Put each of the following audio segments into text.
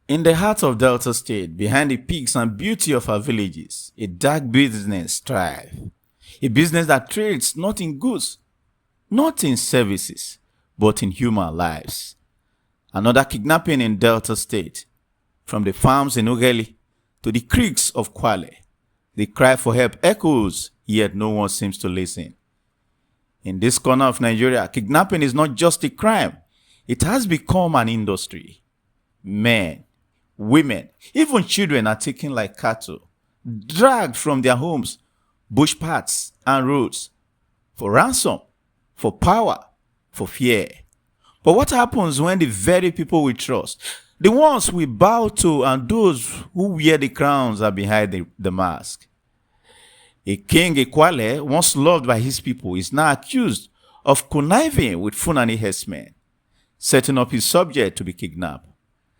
In the heart of Delta State, behind the peaks and beauty of our villages, a dark business thrives. A business that trades not in goods, not in services, but in human lives. Another kidnapping in Delta State. From the farms in Ughelli to the creeks of Kwale, the cry for help echoes, yet no one seems to listen. In this corner of Nigeria, kidnapping is not just a crime. It has become an industry. Men, women, even children are taken like cattle, dragged from their homes, bush paths and roads, for ransom, for power, for fear. But what happens when the very people we trust, the ones we bow to, and those who wear the crowns are behind the mask? A king, Kwale, once loved by his people, is now accused of conniving with Fulani herdsmen, setting up his subject to be kidnapped.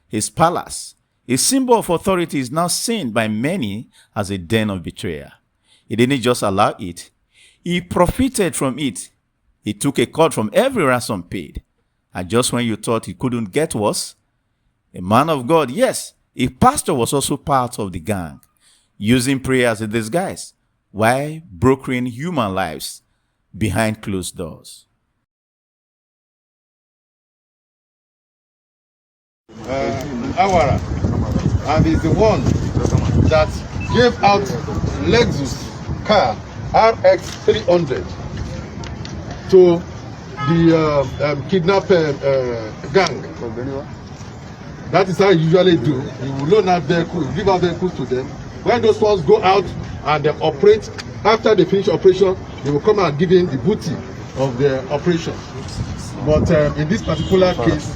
His palace, a symbol of authority, is now seen by many as a den of betrayal. He didn't just allow it, he profited from it. He took a cut from every ransom paid. And just when you thought it couldn't get worse, a man of God, yes, a pastor, was also part of the gang, using prayer as a disguise, while brokering human lives behind closed doors. Awara, and is the one that gave out Lexus car RX 300 to the kidnap gang. That is how you usually do. You will loan out vehicles, give out vehicles to them. When those ones go out and they operate, after they finish operation, they will come and give in the booty of the operation. But in this particular case,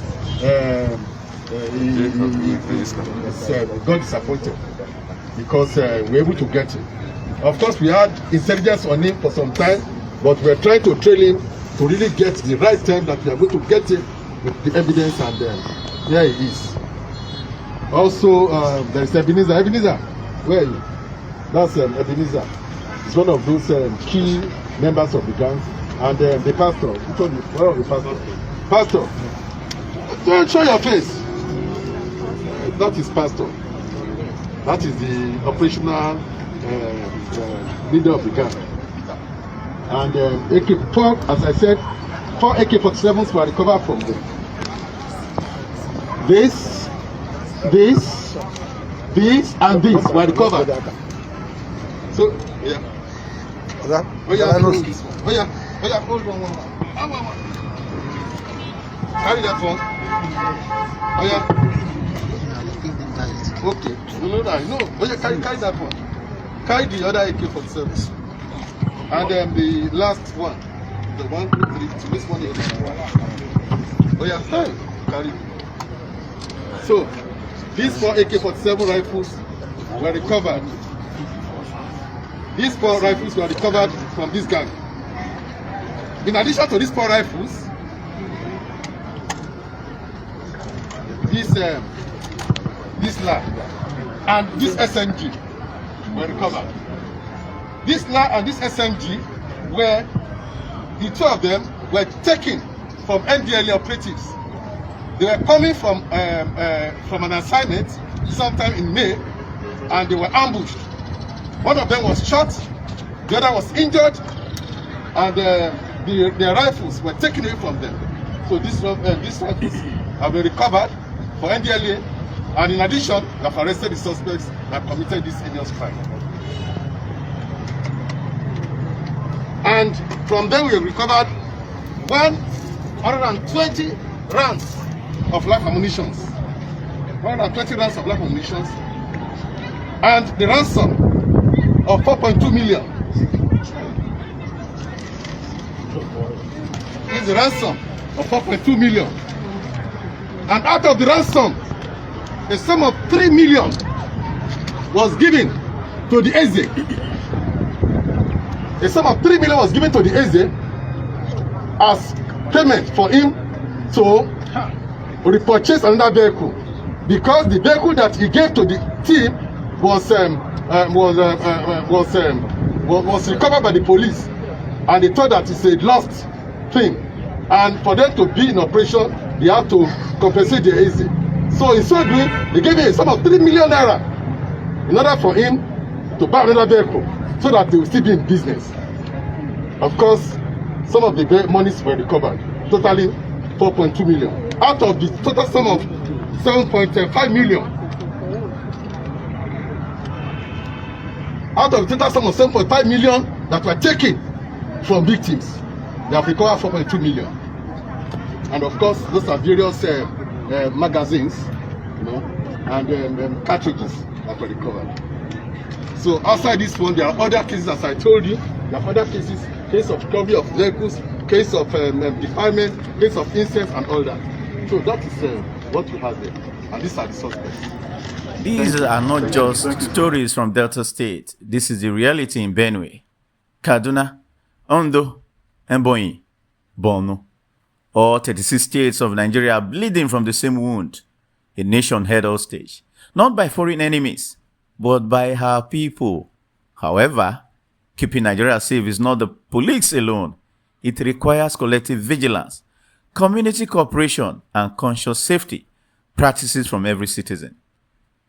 he got disappointed because we were able to get him. Of course, we had intelligence on him for some time, but we are trying to trail him to really get the right time that we are going to get him with the evidence, and here he is. Also, there is Ebenezer. Ebenezer, where are you? That's Ebenezer. He's one of those key members of the gang. And the pastor. Which one? Where is the pastor? Pastor, show your face. That is pastor. That is the operational leader of the gang. And AK-4, as I said, 4 AK-47s were recovered from them. This, and this were recovered. So, yeah. Oh yeah, hold on. Carry that one. Oh yeah. Okay. No. Oh yeah, carry that one. Carry the other AK-47. And then the last one. The 1, 2, 3. So this one is oh yeah, carry. So these 4 AK-47 rifles were recovered. These 4 rifles were recovered from this gang. In addition to these 4 rifles, this LA and this SMG were recovered. This LA and this SMG were, the 2 of them were taken from NDLA operatives. They were coming from an assignment sometime in May, and they were ambushed. One of them was shot, the other was injured, and their rifles were taken away from them. So these rifles have been recovered for NDLA, and in addition, they have arrested the suspects that committed this heinous crime. And from them we have recovered 120 rounds of live ammunition. 120 rounds of live ammunition, and the ransom of 4.2 million. Is the ransom of 4.2 million. And out of the ransom, a sum of 3 million was given to the Eze. A sum of 3 million was given to the Eze as payment for him to repurchase another vehicle, because the vehicle that he gave to the team was recovered by the police, and they thought that it's a lost thing. And for them to be in operation, they have to compensate the Eze. So in so doing, they gave him a sum of 3 million naira in order for him to buy another vehicle so that they will still be in business. Of course, some of the monies were recovered, totally 4.2 million, out of the total sum of 7.5 million. Out of the total sum of 7.5 million that were taken from victims, they have recovered 4.2 million. And of course, those are various magazines, you know, and cartridges that were recovered. So outside this one, there are other cases, as I told you. There are other cases, case of recovery of vehicles, case of defilement, case of incest, and all that. So that is what we have there. And these are the suspects. These are not just stories from Delta State. This is the reality in Benue, Kaduna, Ondo, Ebonyi, Borno. All 36 states of Nigeria are bleeding from the same wound. A nation held hostage, not by foreign enemies, but by her people. However, keeping Nigeria safe is not the police alone. It requires collective vigilance, community cooperation, and conscious safety practices from every citizen.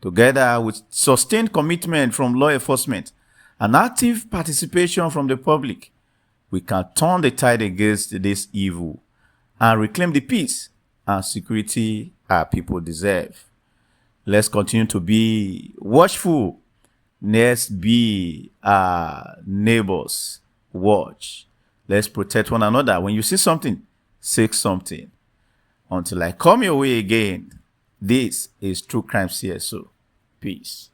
Together with sustained commitment from law enforcement and active participation from the public, we can turn the tide against this evil and reclaim the peace and security our people deserve. Let's continue to be watchful. Let's be our neighbors. Watch. Let's protect one another. When you see something, say something. Until I come your way again, this is True Crime CSO. Peace.